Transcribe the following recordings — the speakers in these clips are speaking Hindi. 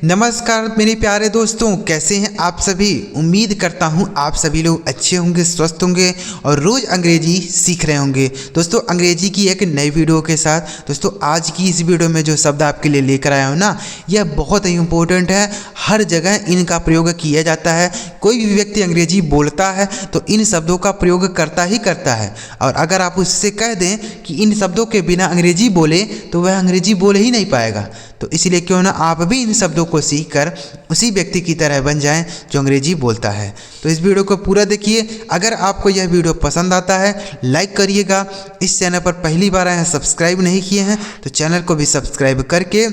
नमस्कार मेरे प्यारे दोस्तों, कैसे हैं आप सभी। उम्मीद करता हूं आप सभी लोग अच्छे होंगे, स्वस्थ होंगे और रोज़ अंग्रेजी सीख रहे होंगे। दोस्तों अंग्रेजी की एक नई वीडियो के साथ दोस्तों आज की इस वीडियो में जो शब्द आपके लिए लेकर आया हूं ना, यह बहुत ही इम्पोर्टेंट है। हर जगह इनका प्रयोग किया जाता है। कोई भी व्यक्ति अंग्रेजी बोलता है तो इन शब्दों का प्रयोग करता ही करता है। और अगर आप उससे कह दें कि इन शब्दों के बिना अंग्रेजी बोले तो वह अंग्रेजी बोल ही नहीं पाएगा। तो इसलिए क्यों ना आप भी इन शब्दों को सीखकर उसी व्यक्ति की तरह बन जाएं जो अंग्रेजी बोलता है। तो इस वीडियो को पूरा देखिए। अगर आपको यह वीडियो पसंद आता है लाइक करिएगा। इस चैनल पर पहली बार आए हैं, सब्सक्राइब नहीं किए हैं तो चैनल को भी सब्सक्राइब करके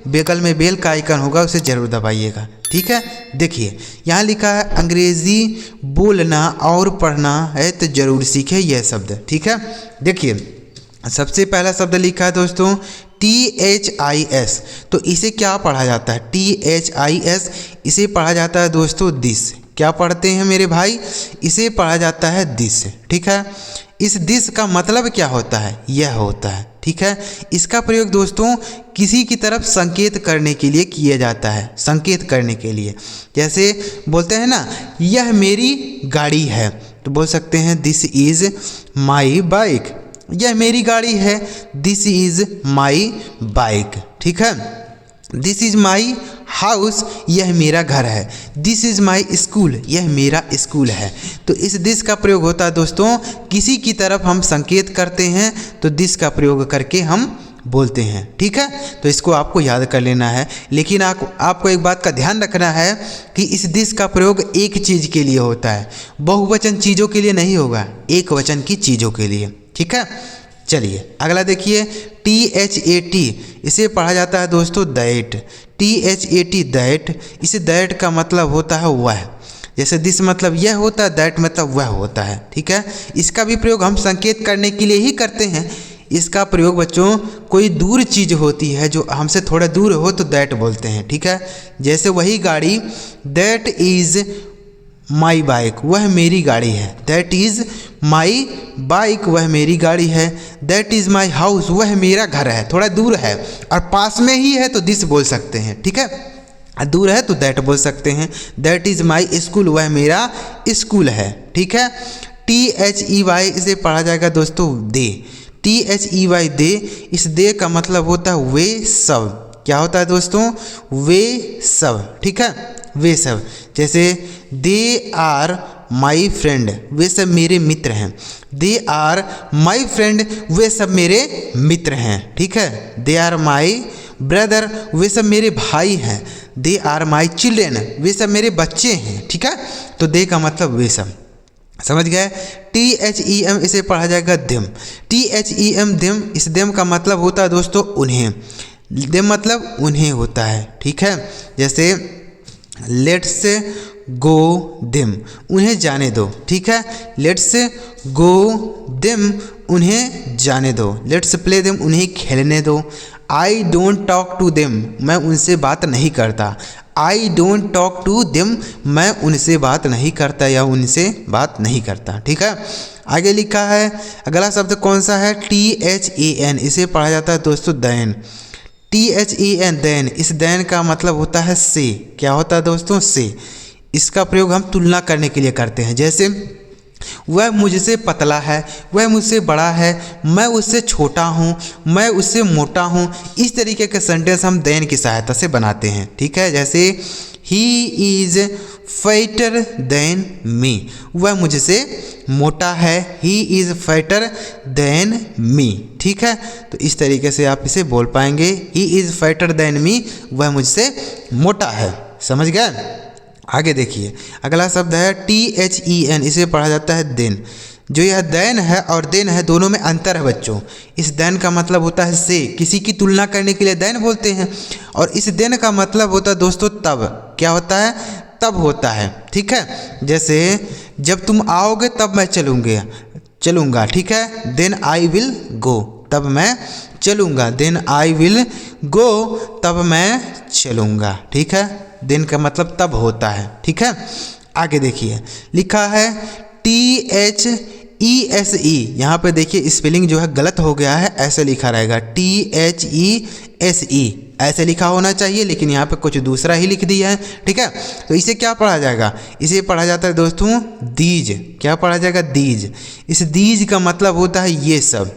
बगल में बेल का आइकन होगा उसे ज़रूर दबाइएगा। ठीक है, देखिए यहाँ लिखा है अंग्रेज़ी बोलना और पढ़ना है तो ज़रूर सीखें यह शब्द। ठीक है, देखिए सबसे पहला शब्द लिखा है दोस्तों THIS। तो इसे क्या पढ़ा जाता है? THIS इसे पढ़ा जाता है दोस्तों दिस। क्या पढ़ते हैं मेरे भाई? इसे पढ़ा जाता है दिस। ठीक है, इस दिस का मतलब क्या होता है? यह होता है। ठीक है, इसका प्रयोग दोस्तों किसी की तरफ संकेत करने के लिए किया जाता है। संकेत करने के लिए, जैसे बोलते हैं ना यह मेरी गाड़ी है, तो बोल सकते हैं दिस इज़ माई बाइक। यह मेरी गाड़ी है, दिस इज़ माई बाइक। ठीक है, दिस इज़ माई हाउस, यह मेरा घर है। दिस इज़ माई स्कूल, यह मेरा स्कूल है। तो इस दिस का प्रयोग होता है दोस्तों किसी की तरफ हम संकेत करते हैं तो दिस का प्रयोग करके हम बोलते हैं। ठीक है, तो इसको आपको याद कर लेना है। लेकिन आपको एक बात का ध्यान रखना है कि इस दिस का प्रयोग एक चीज़ के लिए होता है, बहुवचन चीज़ों के लिए नहीं होगा, एक वचन की चीज़ों के लिए। ठीक है, चलिए अगला देखिए THAT। इसे पढ़ा जाता है दोस्तों दैट। THAT that. इस दैट का मतलब होता है वह। जैसे दिस मतलब यह होता है, दैट मतलब वह होता है। ठीक है, इसका भी प्रयोग हम संकेत करने के लिए ही करते हैं। इसका प्रयोग बच्चों कोई दूर चीज़ होती है जो हमसे थोड़ा दूर हो तो दैट बोलते हैं। ठीक है, जैसे वही गाड़ी दैट इज़ माई बाइक, वह मेरी गाड़ी है। दैट इज़ माई बाइक, वह मेरी गाड़ी है। दैट इज़ माई हाउस, वह मेरा घर है। थोड़ा दूर है और पास में ही है तो दिस बोल सकते हैं। ठीक है, दूर है तो दैट बोल सकते हैं। दैट इज़ माई स्कूल, वह मेरा स्कूल है। ठीक है, THEY इसे पढ़ा जाएगा दोस्तों दे। THEY दे। इस दे का मतलब होता है वे सब। क्या होता है दोस्तों? वे सब। ठीक है, वे सब। जैसे दे आर माई फ्रेंड, वे सब मेरे मित्र हैं। दे आर माई फ्रेंड, वे सब मेरे मित्र हैं। ठीक है, दे आर माई ब्रदर, वे सब मेरे भाई हैं। दे आर माई चिल्ड्रेन, वे सब मेरे बच्चे हैं। ठीक है, तो दे का मतलब वे सब, समझ गए। THEM इसे पढ़ा जाएगा देम। THEM them. इस देम का मतलब होता है दोस्तों उन्हें। देम मतलब उन्हें होता है। ठीक है, जैसे लेट्स गो देम, उन्हें जाने दो। ठीक है, लेट्स गो देम, उन्हें जाने दो। लेट्स प्ले देम, उन्हें खेलने दो। I don't talk to them, मैं उनसे बात नहीं करता। I don't talk to them, मैं उनसे बात नहीं करता या उनसे बात नहीं करता। ठीक है, आगे लिखा है अगला शब्द कौन सा है? THAN। इसे पढ़ा जाता है दोस्तों दैन। THAN than. इस दैन का मतलब होता है से। क्या होता है दोस्तों? से। इसका प्रयोग हम तुलना करने के लिए करते हैं। जैसे वह मुझसे पतला है, वह मुझसे बड़ा है, मैं उससे छोटा हूँ, मैं उससे मोटा हूँ। इस तरीके के सेंटेंस हम देन की सहायता से बनाते हैं। ठीक है, जैसे he is fatter than me, वह मुझसे मोटा है। He is fatter than me. ठीक है, तो इस तरीके से आप इसे बोल पाएंगे, he is fatter than me, वह मुझसे मोटा है। समझ गए। आगे देखिए अगला शब्द है THEN। इसे पढ़ा जाता है देन। जो यह दैन है और देन है दोनों में अंतर है बच्चों। इस देन का मतलब होता है से, किसी की तुलना करने के लिए देन बोलते हैं। और इस देन का मतलब होता है दोस्तों तब। क्या होता है? तब होता है। ठीक है, जैसे जब तुम आओगे तब मैं चलूँगा। ठीक है, देन आई विल गो, तब मैं चलूँगा। देन आई विल गो, तब मैं चलूँगा। ठीक है, दिन का मतलब तब होता है। ठीक है, आगे देखिए लिखा है THESE। यहाँ पे देखिए स्पेलिंग जो है गलत हो गया है, ऐसे लिखा रहेगा THESE। ऐसे लिखा होना चाहिए, लेकिन यहाँ पे कुछ दूसरा ही लिख दिया है। ठीक है, तो इसे क्या पढ़ा जाएगा? इसे पढ़ा जाता है दोस्तों दीज। क्या पढ़ा जाएगा? दीज। इस दीज का मतलब होता है ये सब।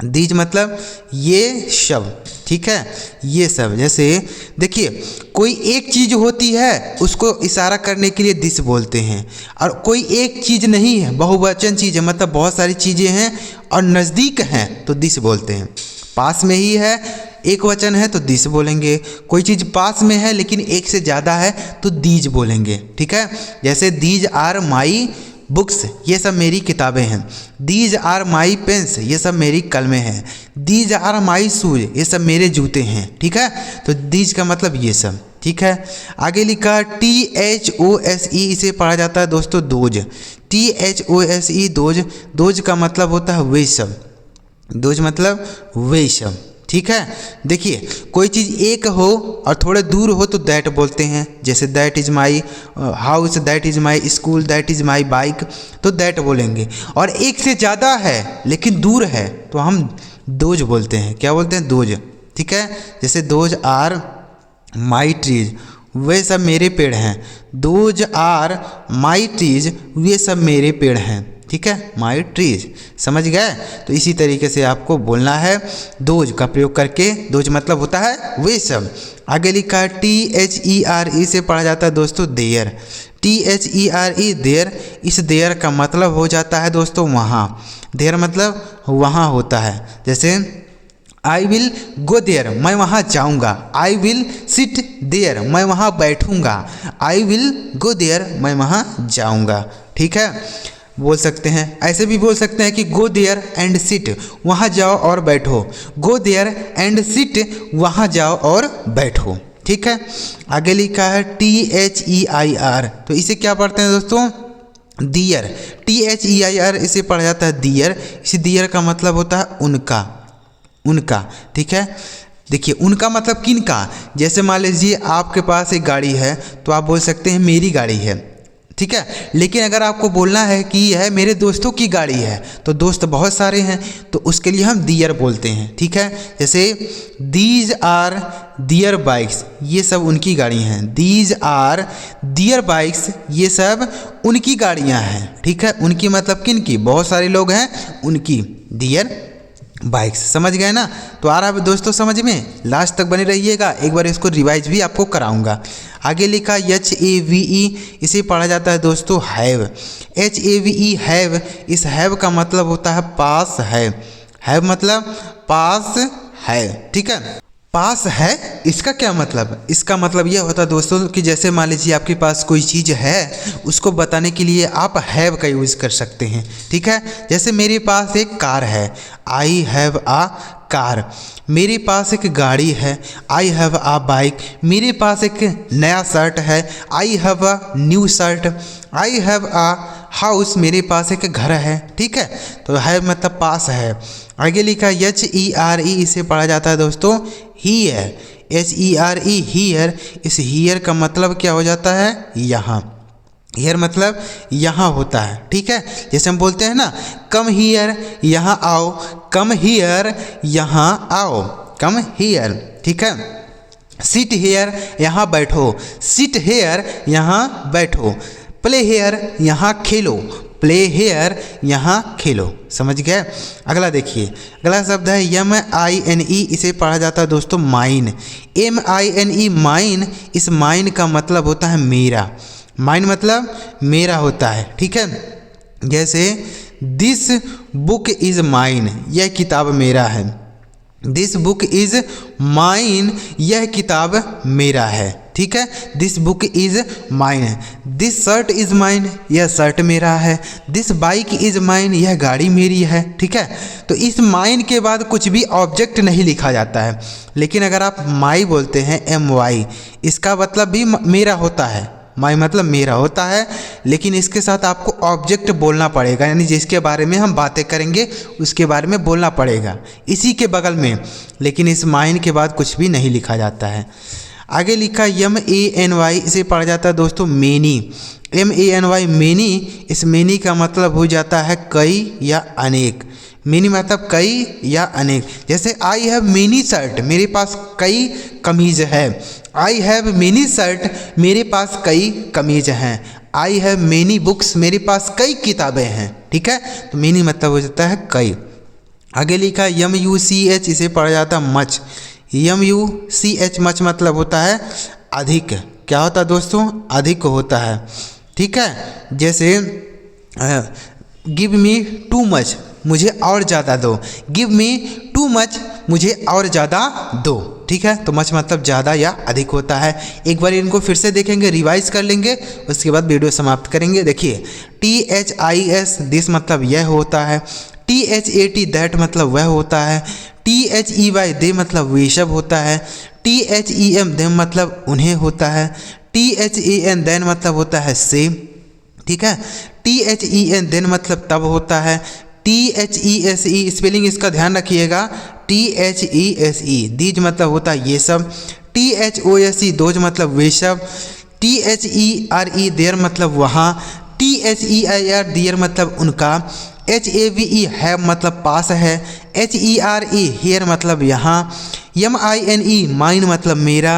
दीज मतलब ये सब। ठीक है, ये सब। जैसे देखिए, कोई एक चीज़ होती है उसको इशारा करने के लिए दिस बोलते हैं, और कोई एक चीज़ नहीं है, बहुवचन चीज़ है, मतलब बहुत सारी चीज़ें हैं और नज़दीक हैं तो दिस बोलते हैं। पास में ही है, एक वचन है तो दिस बोलेंगे। कोई चीज़ पास में है लेकिन एक से ज़्यादा है तो दीज बोलेंगे। ठीक है, जैसे दीज आर माई बुक्स, ये सब मेरी किताबें हैं। दीज आर माई पेन्स, ये सब मेरी कलमें हैं। दीज आर माई शूज, ये सब मेरे जूते हैं। ठीक है, तो दीज का मतलब ये सब। ठीक है, आगे लिखा THOSE, इसे पढ़ा जाता है दोस्तों दोज। THOSE those. दोज का मतलब होता है वे सब। दोज मतलब वे सब। ठीक है, देखिए कोई चीज़ एक हो और थोड़े दूर हो तो दैट बोलते हैं। जैसे that is my house, that is my school, that is my bike, तो दैट बोलेंगे। और एक से ज़्यादा है लेकिन दूर है तो हम दोज बोलते हैं। क्या बोलते हैं? दोज। ठीक है, जैसे दोज आर माई ट्रीज, वे सब मेरे पेड़ हैं। दोज आर माई ट्रीज, वे सब मेरे पेड़ हैं। ठीक है, माई ट्रीज। समझ गए? तो इसी तरीके से आपको बोलना है दोज का प्रयोग करके। दोज मतलब होता है वे सब। आगे लिखा है THERE, से पढ़ा जाता है दोस्तों देयर। THERE there. इस देयर का मतलब हो जाता है दोस्तों वहाँ। देयर मतलब वहाँ होता है। जैसे आई विल गो देयर, मैं वहाँ जाऊँगा। आई विल सिट देयर, मैं वहाँ बैठूँगा। आई विल गो देयर, मैं वहाँ जाऊँगा। ठीक है, बोल सकते हैं। ऐसे भी बोल सकते हैं कि गो देयर एंड सिट, वहाँ जाओ और बैठो। गो देयर एंड सिट, वहाँ जाओ और बैठो। ठीक है, आगे लिखा है THEIR, तो इसे क्या पढ़ते हैं दोस्तों? दियर। THEIR, इसे पढ़ा जाता है दियर। इस दियर का मतलब होता है उनका। उनका। ठीक है, देखिए उनका मतलब किन का? जैसे मान लीजिए आपके पास एक गाड़ी है तो आप बोल सकते हैं मेरी गाड़ी है। ठीक है, लेकिन अगर आपको बोलना है कि यह मेरे दोस्तों की गाड़ी है तो दोस्त बहुत सारे हैं तो उसके लिए हम दियर बोलते हैं। ठीक है, जैसे दीज आर दियर बाइक्स, ये सब उनकी गाड़ी हैं। दीज आर दियर बाइक्स, ये सब उनकी गाड़ियां हैं। ठीक है, उनकी मतलब किन की? बहुत सारे लोग हैं, उनकी दियर बाइक्स। समझ गए ना? तो आ रहा है दोस्तों समझ में? लास्ट तक बने रहिएगा, एक बार इसको रिवाइज भी आपको कराऊंगा। आगे लिखा HAVE, इसे पढ़ा जाता है दोस्तों हैव। HAVE have. इस हैव का मतलब होता है पास है। हैव मतलब पास है। ठीक है, पास है, इसका क्या मतलब? इसका मतलब यह होता है दोस्तों कि जैसे मान लीजिए आपके पास कोई चीज़ है, उसको बताने के लिए आप हैव का यूज़ कर सकते हैं। ठीक है, जैसे मेरे पास एक कार है, आई हैव आ कार। मेरे पास एक गाड़ी है, आई हैव आ बाइक। मेरे पास एक नया शर्ट है, I have a new shirt. I have a house, मेरे पास एक घर है। ठीक है, तो है मतलब पास है। आगे लिखा HERE, इसे पढ़ा जाता है दोस्तों हीयर। HERE hear. इस हीयर का मतलब क्या हो जाता है? यहाँ। हीयर मतलब यहाँ होता है। ठीक है, जैसे हम बोलते हैं ना कम हीयर, यहाँ आओ। कम हीयर, यहाँ आओ। Come here. ठीक है, सिट हेयर, यहाँ बैठो। सिट हेयर, यहाँ बैठो। प्ले हेयर, यहाँ खेलो। प्ले हेयर, यहाँ खेलो। समझ गए? अगला देखिए, अगला शब्द है MINE, इसे पढ़ा जाता है दोस्तों माइन। MINE mine. इस माइन का मतलब होता है मेरा। माइन मतलब मेरा होता है। ठीक है, जैसे दिस बुक इज़ माइन, यह किताब मेरा है। दिस बुक इज़ माइन, यह किताब मेरा है। ठीक है, this book is mine. This shirt is mine, यह शर्ट मेरा है। दिस बाइक इज़ माइन, यह गाड़ी मेरी है। ठीक है, तो इस माइन के बाद कुछ भी ऑब्जेक्ट नहीं लिखा जाता है, लेकिन अगर आप माई बोलते हैं MY, इसका मतलब भी मेरा होता है। माई मतलब मेरा होता है, लेकिन इसके साथ आपको ऑब्जेक्ट बोलना पड़ेगा, यानी जिसके बारे में हम बातें करेंगे उसके बारे में बोलना पड़ेगा इसी के बगल में, लेकिन इस माइन के बाद कुछ भी नहीं लिखा जाता है। आगे लिखा MANY, इसे पढ़ा जाता है दोस्तों मेनी। MANY many. इस मेनी का मतलब हो जाता है कई या अनेक। मेनी मतलब कई या अनेक। जैसे आई हैव मेनी शर्ट, मेरे पास कई कमीज है। आई हैव मेनी शर्ट, मेरे पास कई कमीज हैं। आई हैव मेनी बुक्स, मेरे पास कई किताबें हैं। ठीक है, तो मेनी मतलब हो जाता है कई। आगे लिखा है MUCH, इसे पढ़ा जाता है मच। MUCH मच मतलब होता है अधिक। क्या होता है दोस्तों? अधिक होता है। ठीक है, जैसे गिव मी टू मच, मुझे और ज़्यादा दो। गिव मी टू मच, मुझे और ज़्यादा दो। ठीक है, तो मच मतलब ज़्यादा या अधिक होता है। एक बार इनको फिर से देखेंगे, रिवाइज कर लेंगे, उसके बाद वीडियो समाप्त करेंगे। देखिए THIS दिस मतलब यह होता है। THAT दैट मतलब वह होता है। THEY दे मतलब वे सब होता है। THEM देम मतलब उन्हें होता है। THAN देन मतलब होता है से। ठीक है, THEN देन मतलब तब होता है। THESE स्पेलिंग इसका ध्यान रखिएगा। THESE दीज मतलब होता है ये सब। THOSE दोज मतलब वे सब। THERE देर मतलब वहाँ। THEIR दियर मतलब उनका। HAVE है मतलब पास है। HERE हेयर मतलब यहाँ। MINE माइन मतलब मेरा।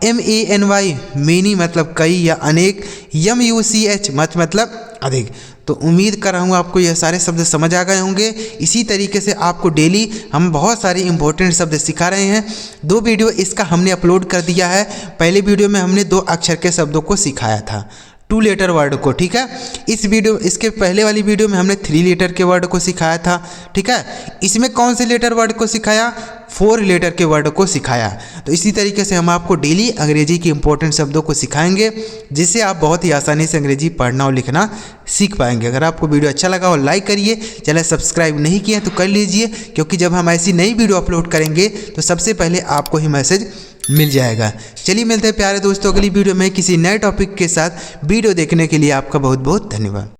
MANY मेनी मतलब कई या अनेक। MUCH मच मतलब अधिक। तो उम्मीद कर रहा हूँ आपको यह सारे शब्द समझ आ गए होंगे। इसी तरीके से आपको डेली हम बहुत सारे इंपॉर्टेंट शब्द सिखा रहे हैं। 2 वीडियो इसका हमने अपलोड कर दिया है। पहले वीडियो में हमने 2 अक्षर के शब्दों को सिखाया था, 2 लेटर वर्ड को। ठीक है, इसके पहले वाली वीडियो में हमने 3 लेटर के वर्ड को सिखाया था। ठीक है, इसमें कौन से लेटर वर्ड को सिखाया? 4 लेटर के वर्ड को सिखाया। तो इसी तरीके से हम आपको डेली अंग्रेजी के इंपॉर्टेंट शब्दों को सिखाएंगे, जिससे आप बहुत ही आसानी से अंग्रेजी पढ़ना और लिखना सीख पाएंगे। अगर आपको वीडियो अच्छा लगा हो लाइक करिए, चैनल सब्सक्राइब नहीं किया तो कर लीजिए, क्योंकि जब हम ऐसी नई वीडियो अपलोड करेंगे तो सबसे पहले आपको ही मैसेज मिल जाएगा। चलिए मिलते हैं प्यारे दोस्तों अगली वीडियो में किसी नए टॉपिक के साथ। वीडियो देखने के लिए आपका बहुत बहुत धन्यवाद।